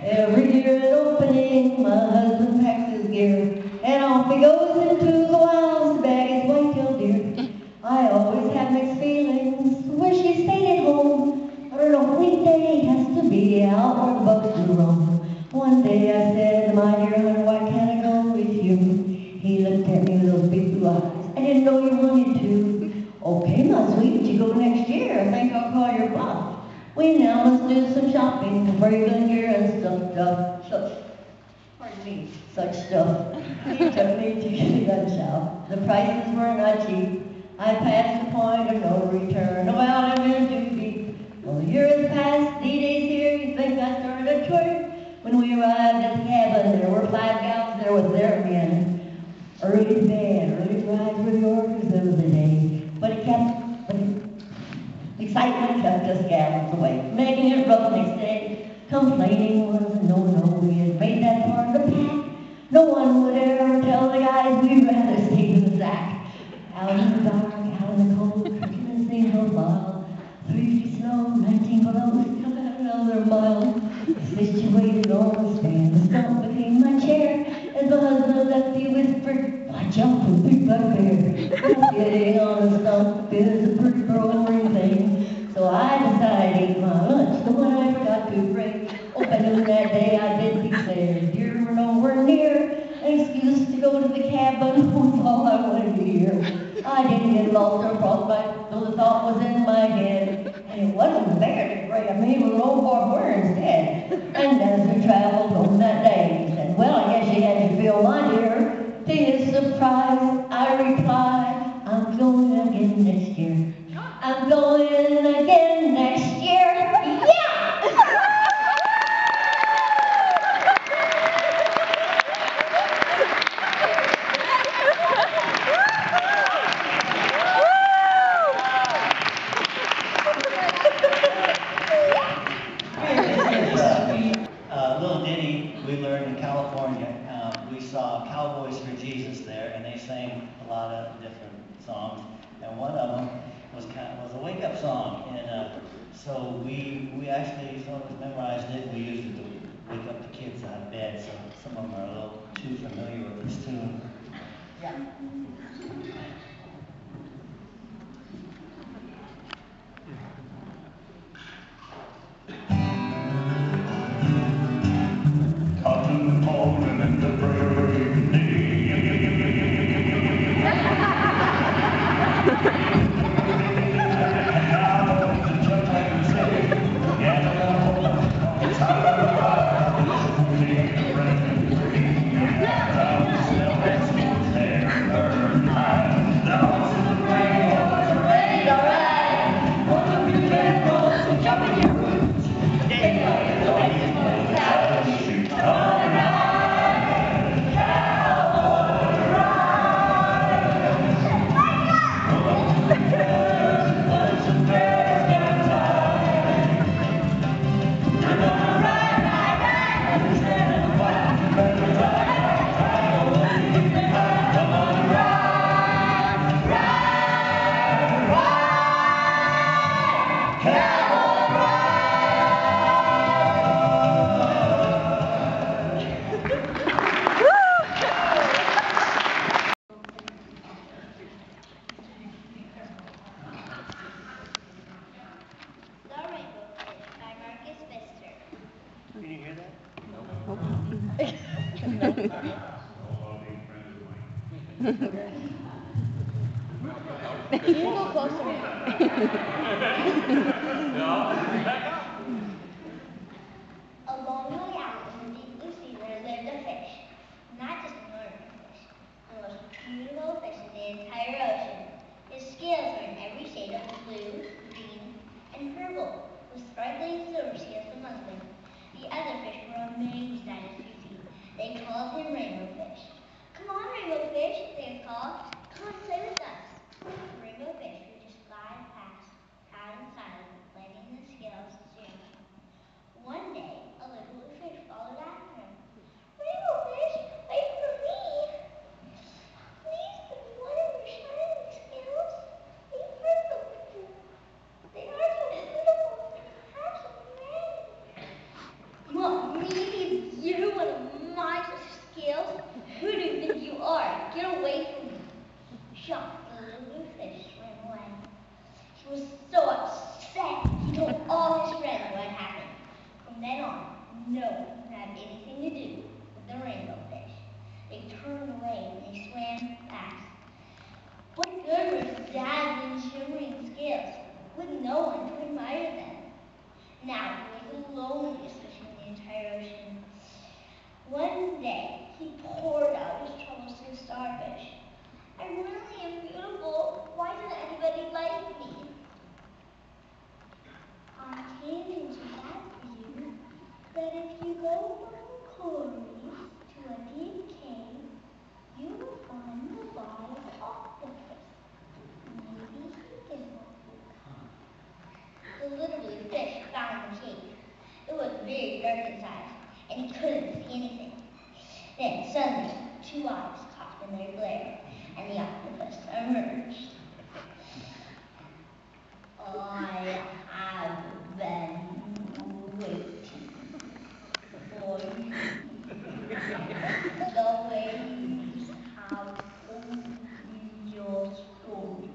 Every year at opening, my husband packs his gear, and off he goes into the wilds to bag his white-tailed deer. I always have mixed feelings, wish he stayed at home, but on a weekday he has to be out where the bucks do roam. One day I said, my dear honey, why can't I go with you? He looked at me with those big blue eyes. I didn't know you wanted to. Okay, my sweet, you go next year. I think I'll call your bluff. We now must do some shopping for Fragrant gear and pardon me, such stuff. He took me to the gun shop. The prices were not cheap. I passed the point of no return. Oh, well, I'm in too deep. Well, the year has passed, D-Day's here. You think I started a twerk? When we arrived at the cabin, there were 5 gals there with their men. Early to bed, early to rise with the orders of the day. But excitement kept us gals away, making it rough next day. Complaining was a no-no. We had made that part of the pack. No one would ever tell the guys we'd rather stay in the sack. Out in the dark, out in the cold, cooking and sing no bottle. 3 feet snow, 19 below, still got another mile. Situated on the stand, the stump became my chair. As my husband left, he whispered, watch out for big black bear. Getting on the stump is a pretty growing thing. So I decided to eat my lunch, the one I forgot to bring. Oh, by noon that day I did declare, deer were nowhere near. An excuse to go to the cabin was all I wanted to hear. I didn't get lost or frostbite, though the thought was in my head. And it wasn't there to grab me, it was an old boy instead. And as we traveled home that day, he said, well, I guess you had to feel my dear. To his surprise, I replied, I'm going again next year. I'm going again next year. Yeah! Little ditty we learned in California. We saw Cowboys for Jesus there, and they sang a lot of different songs. And one of them was a wake-up song. And so we actually sort of memorized it. We used it to wake up the kids out of bed. So some of them are a little too familiar with this tune. Yeah. Cotton morning and the break day. Can you hear that? You go closer. A long way out in the deep blue sea there lived a fish. Not just an ordinary fish. The most beautiful fish in the entire ocean. His scales were in every shade of blue, green, and purple, with sparkling silver scales for muslin. The other fish were amazed at his beauty. They called him Rainbow Fish. Come on, Rainbow Fish, they called. Come and play with us. The Rainbow Fish would just glide past, proud and silent, letting the scales me, you want to mind your scales? Who do you think you are? Get away from me. Shocked, the little fish ran away. He was so upset, he told all his friends what happened. From then on, no one had anything to do with the rainbow fish. They turned away and they swam past. What good were dazzling, shimmering scales with no one to admire them? Now he was the loneliest fish in the entire ocean. One day, he poured out his troubles to the starfish. I really am beautiful. Why doesn't anybody like me? I came into that for you, that if you go from coral reefs to a deep cave, you will find the wise octopus. Maybe he can help you. The little blue fish found the cave. It was very dark inside, and he couldn't see anything. Then suddenly, two eyes caught in their glare, and the octopus emerged. I have been waiting for you. The waves have told me your story.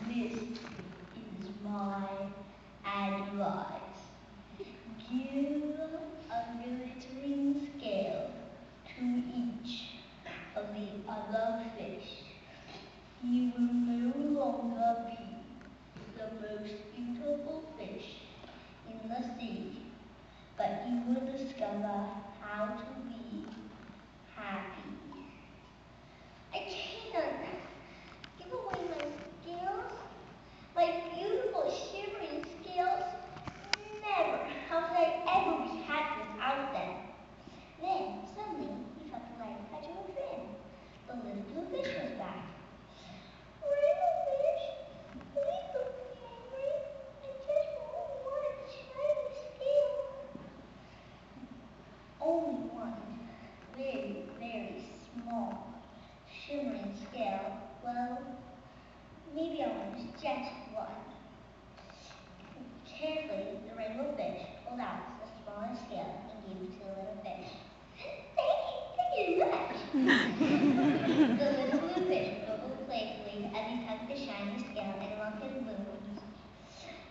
This is my advice. Give a glittering scale to each of the other fish. You will no longer be the most beautiful fish in the sea, but you will discover how to be happy. I can't give away my scales, my beautiful shimmering scales. Never. How could I ever be happy without them? Then, suddenly, he felt the light touch of a fin. The little blue fish was back. Rainbow fish, please don't be angry. I just want one shiny scale. Only one very, very small, shimmering scale. Well, maybe I want just one. Carefully, the rainbow fish pulled out the smallest scale and gave it to the little fish. Thank you much. The little blue fish bubbled playfully as he tugged the shiny scale and looked at the blue.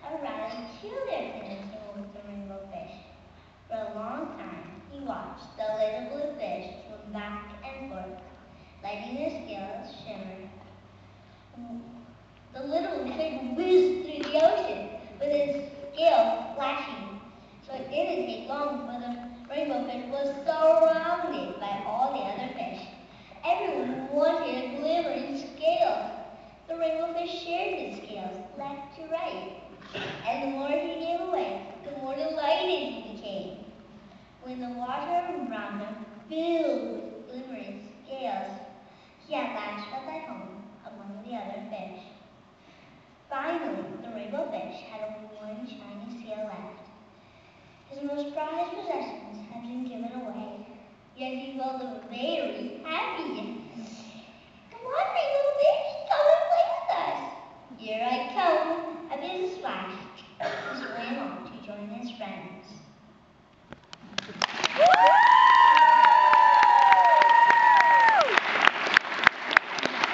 A rather peculiar thing was with the rainbow fish. For a long time, he watched the little blue fish swim back and forth, letting their scales shimmer. The little fish whizzed through the ocean with its scales flashing. So it didn't take long for the rainbow fish was surrounded by all the other fish. Everyone wanted a glittering scale. The rainbow fish shared his scales left to right. And the more he gave away, the more delighted he became. When the water around him filled with glimmering scales, he at last felt at home among the other fish. Finally, the rainbow fish had only one shiny scale left. His most prized possessions had been given away, yet he felt very happy.